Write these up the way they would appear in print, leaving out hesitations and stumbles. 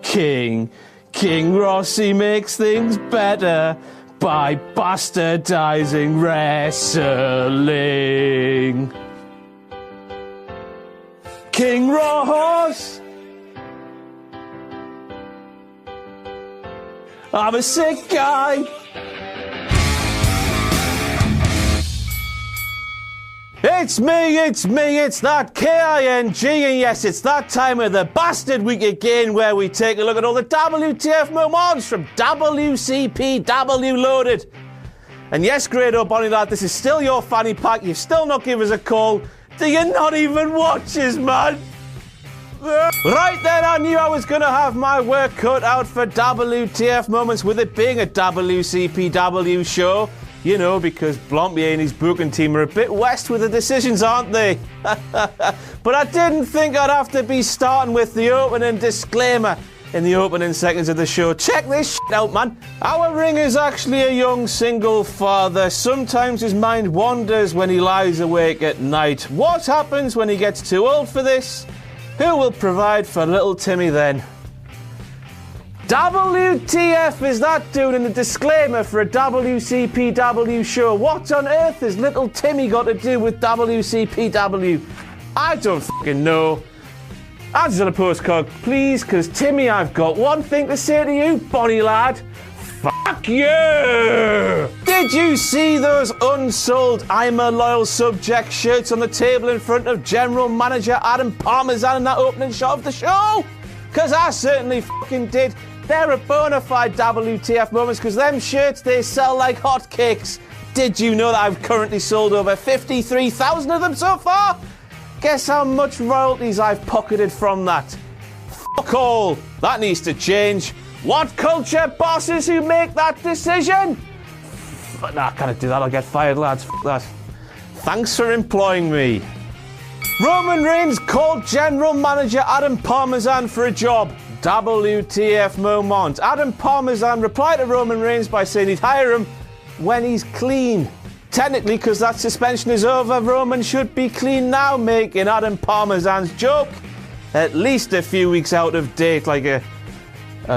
king. King Rossi makes things better by bastardizing wrestling. King Ross! I'm a sick guy! It's me, it's that K-I-N-G, and yes, it's that time of the bastard week again where we take a look at all the WTF moments from WCPW loaded. And yes, Grado Bonnie lad, this is still your fanny pack, you've still not given us a call, do you not even watch us, man? Right then, I knew I was going to have my work cut out for WTF moments with it being a WCPW show. You know, because Blompier and his booking team are a bit west with the decisions, aren't they? But I didn't think I'd have to be starting with the opening disclaimer in the opening seconds of the show. Check this shit out, man. Our ring is actually a young single father. Sometimes his mind wanders when he lies awake at night. What happens when he gets too old for this? Who will provide for little Timmy then? WTF is that doing in the disclaimer for a WCPW show? What on earth has little Timmy got to do with WCPW? I don't fucking know. Answer the postcard, please, because Timmy, I've got one thing to say to you, Bonnie lad. Fuck you! Did you see those unsold I'm a Loyal Subject shirts on the table in front of General Manager Adam Parmesan in that opening shot of the show? Because I certainly fucking did. They're a bona fide WTF moments because them shirts, they sell like hotcakes. Did you know that I've currently sold over 53,000 of them so far? Guess how much royalties I've pocketed from that? Fuck all. That needs to change. What culture bosses who make that decision? Nah, I can't do that. I'll get fired, lads. Fuck that. Thanks for employing me. Roman Reigns called General Manager Adam Parmesan for a job. WTF moment. Adam Parmesan replied to Roman Reigns by saying he'd hire him when he's clean. Technically, because that suspension is over, Roman should be clean now, making Adam Parmesan's joke at least a few weeks out of date, like a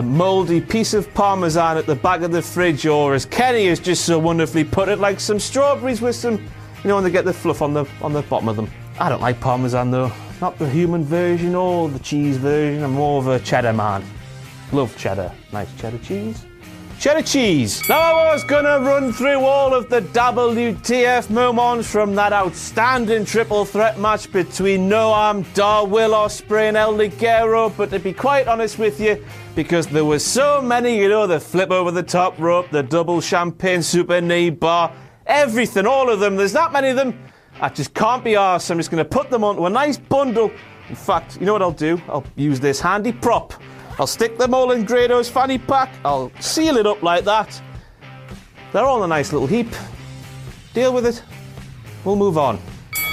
mouldy piece of Parmesan at the back of the fridge, or as Kenny has just so wonderfully put it, like some strawberries with some, you know, when they get the fluff on the bottom of them. I don't like Parmesan though. Not the human version or the cheese version. I'm more of a cheddar man. Love cheddar. Nice cheddar cheese. Cheddar cheese. Now I was gonna run through all of the WTF moments from that outstanding triple threat match between Noam Dar, Will Ospreay and El Ligero, but to be quite honest with you, because there were so many, you know, the flip over the top rope, the double champagne super knee bar, everything, all of them, there's that many of them, I just can't be arsed. I'm just going to put them onto a nice bundle. In fact, you know what I'll do? I'll use this handy prop. I'll stick them all in Grado's fanny pack. I'll seal it up like that. They're all in a nice little heap. Deal with it. We'll move on.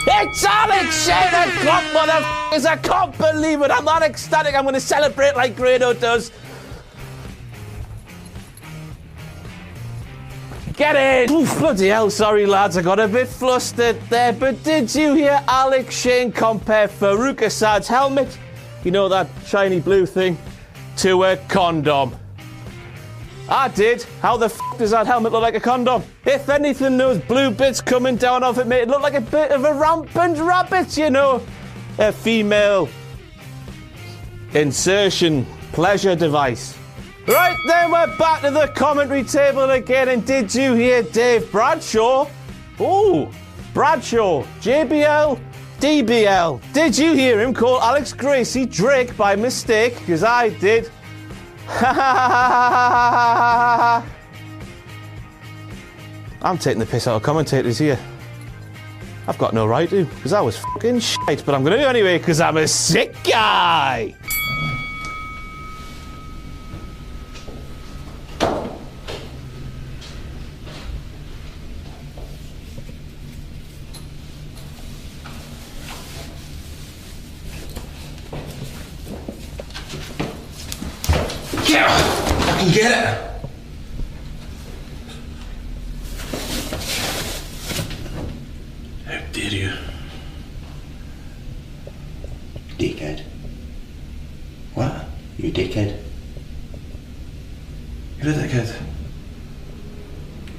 It's Alex Shane o'clock, motherfuckers! I can't believe it. I'm that ecstatic. I'm going to celebrate like Grado does. Get in! Oof, bloody hell, sorry lads, I got a bit flustered there, but did you hear Alex Shane compare Farouk Assad's helmet, you know that shiny blue thing, to a condom? I did. How the f*** does that helmet look like a condom? If anything, those blue bits coming down off it made it look like a bit of a rampant rabbit, you know. A female insertion pleasure device. Right then, we're back to the commentary table again, and did you hear Dave Bradshaw? Oh, Bradshaw, JBL, DBL. Did you hear him call Alex Gracie Drake by mistake? Because I did. I'm taking the piss out of commentators here. I've got no right to, because I was fucking shite, but I'm going to do it anyway, because I'm a sick guy. Get it! I can get it! How dare you? Dickhead. What? You dickhead? You're a dickhead.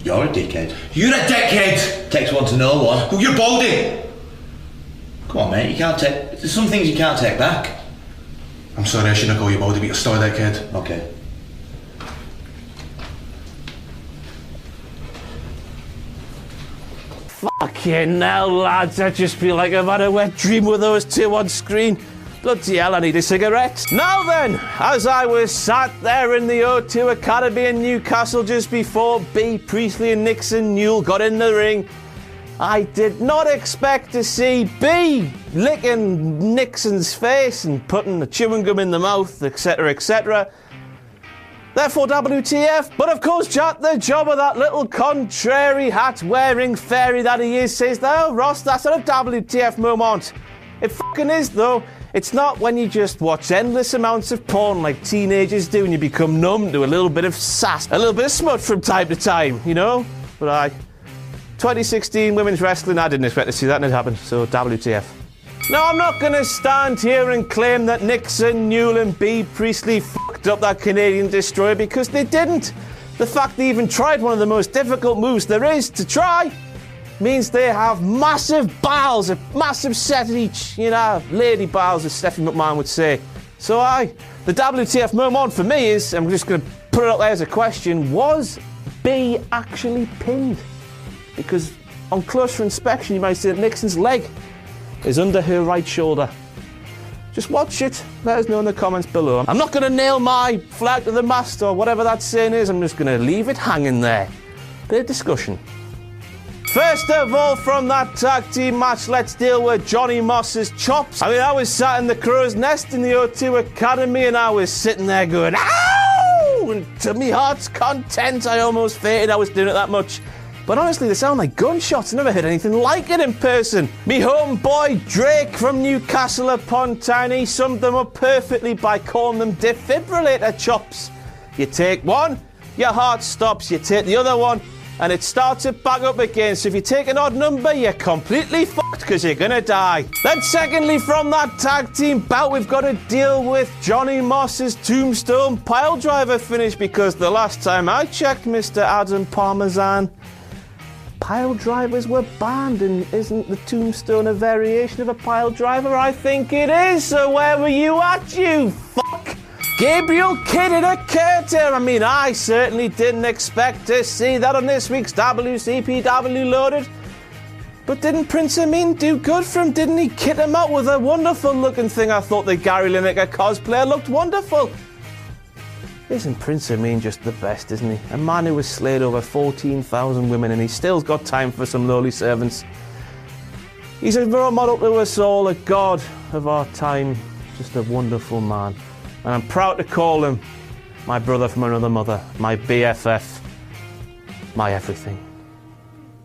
You're a dickhead. You're a dickhead! Takes one to know one. Well, you're baldy! Come on, mate, you can't take... There's some things you can't take back. I'm sorry, I shouldn't call you baldy, but you're still a dickhead. Okay. Fucking hell, lads, I just feel like I've had a wet dream with those two on screen. Bloody hell, I need a cigarette. Now then, as I was sat there in the O2 Academy in Newcastle just before B. Priestley and Nixon Newell got in the ring, I did not expect to see B licking Nixon's face and putting the chewing gum in the mouth, etc., etc. Therefore, WTF. But of course, Jack, the job of that little contrary hat-wearing fairy that he is, says, "Oh, Ross, that's not a WTF moment." It fucking is, though. It's not when you just watch endless amounts of porn like teenagers do and you become numb to a little bit of sass, a little bit of smut from time to time, you know? But 2016 women's wrestling, I didn't expect to see that and it happened, so WTF. Now, I'm not going to stand here and claim that Nixon, Newell and B. Priestley fucked up that Canadian destroyer, because they didn't. The fact they even tried one of the most difficult moves there is to try means they have massive bowels, a massive set each, you know, lady bowels, as Stephanie McMahon would say. So the WTF moment for me is, I'm just going to put it out there as a question, was B actually pinned? Because on closer inspection, you might see that Nixon's leg is under her right shoulder. Just watch it. Let us know in the comments below. I'm not going to nail my flag to the mast or whatever that saying is. I'm just going to leave it hanging there. Bit of discussion. First of all, from that tag team match, let's deal with Johnny Moss's chops. I mean, I was sat in the crow's nest in the O2 Academy and I was sitting there going, "Ow!" And to me heart's content, I almost fainted. I was doing it that much. But honestly, they sound like gunshots. I never heard anything like it in person. Me homeboy Drake from Newcastle upon Tyne, he summed them up perfectly by calling them defibrillator chops. You take one, your heart stops. You take the other one, and it starts it back up again. So if you take an odd number, you're completely fucked because you're going to die. Then secondly, from that tag team bout, we've got to deal with Johnny Moss's tombstone piledriver finish, because the last time I checked, Mr. Adam Parmesan, pile drivers were banned, and isn't the tombstone a variation of a pile driver? I think it is, so where were you at, you fuck? Gabriel Kidd in a curtain. I mean, I certainly didn't expect to see that on this week's WCPW Loaded. But didn't Prince Amin do good for him? Didn't he kit him out with a wonderful looking thing? I thought the Gary Lineker cosplayer looked wonderful. Isn't Prince Amin just the best, isn't he? A man who has slayed over 14,000 women and he's still got time for some lowly servants. He's a role model to us all, a god of our time, just a wonderful man. And I'm proud to call him my brother from another mother, my BFF, my everything.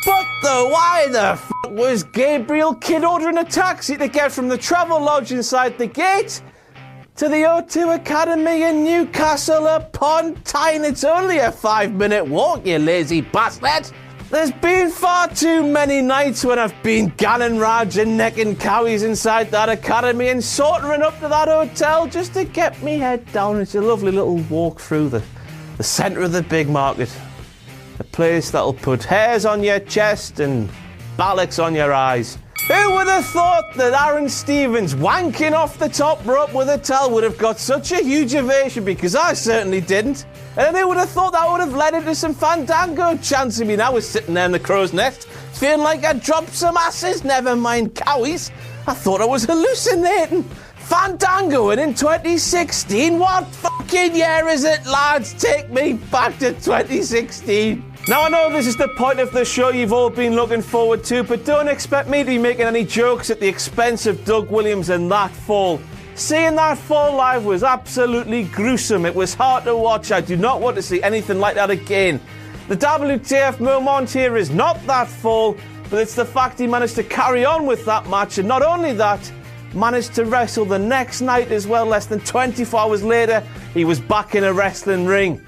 But though, why the f*** was Gabriel Kidd ordering a taxi to get from the travel lodge inside the gate to the O2 Academy in Newcastle upon Tyne? It's only a 5-minute walk, you lazy bastard. There's been far too many nights when I've been ganning Raj and necking cowies inside that academy and sauntering up to that hotel just to get me head down. It's a lovely little walk through the centre of the big market. A place that'll put hairs on your chest and ballocks on your eyes. Who would have thought that Aaron Stevens wanking off the top rope with a towel would have got such a huge ovation? Because I certainly didn't. And who would have thought that would have led into some Fandango chants? I mean, I was sitting there in the crow's nest, feeling like I'd dropped some asses, never mind cowies. I thought I was hallucinating. Fandango in 2016? What fucking year is it, lads? Take me back to 2016. Now, I know this is the point of the show you've all been looking forward to, but don't expect me to be making any jokes at the expense of Doug Williams and that fall. Seeing that fall live was absolutely gruesome. It was hard to watch. I do not want to see anything like that again. The WTF moment here is not that fall, but it's the fact he managed to carry on with that match, and not only that, managed to wrestle the next night as well. Less than 24 hours later, he was back in a wrestling ring.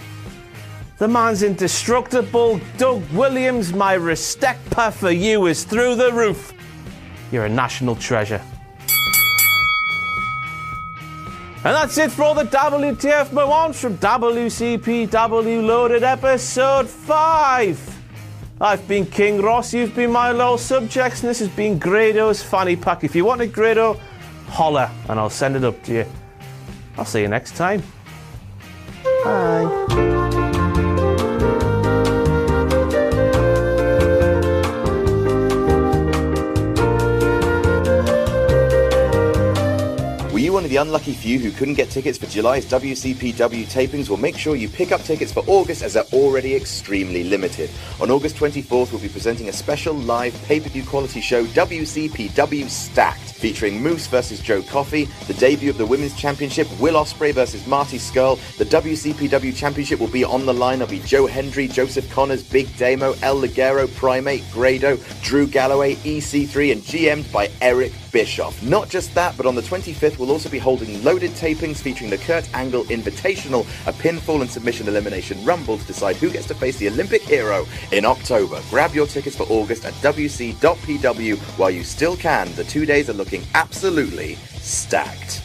The man's indestructible. Doug Williams, my respect for you is through the roof. You're a national treasure. And that's it for all the WTF moments from WCPW Loaded Episode 5. I've been King Ross, you've been my loyal subjects, and this has been Grado's Fanny Pack. If you want a Grado, holler, and I'll send it up to you. I'll see you next time. Bye. Were you one of the unlucky few who couldn't get tickets for July's WCPW tapings? Well, make sure you pick up tickets for August, as they're already extremely limited. On August 24th, we'll be presenting a special live pay-per-view quality show, WCPW Stacked, featuring Moose vs. Joe Coffey, the debut of the Women's Championship, Will Ospreay vs. Marty Scurll. The WCPW Championship will be on the line. There'll be Joe Hendry, Joseph Connors, Big Damo, El Ligero, Primate, Grado, Drew Galloway, EC3, and GM'd by Eric Bischoff. Not just that, but on the 25th, we'll also be holding loaded tapings featuring the Kurt Angle Invitational, a pinfall and submission elimination rumble to decide who gets to face the Olympic hero in October. Grab your tickets for August at wc.pw while you still can. The 2 days are looking absolutely stacked.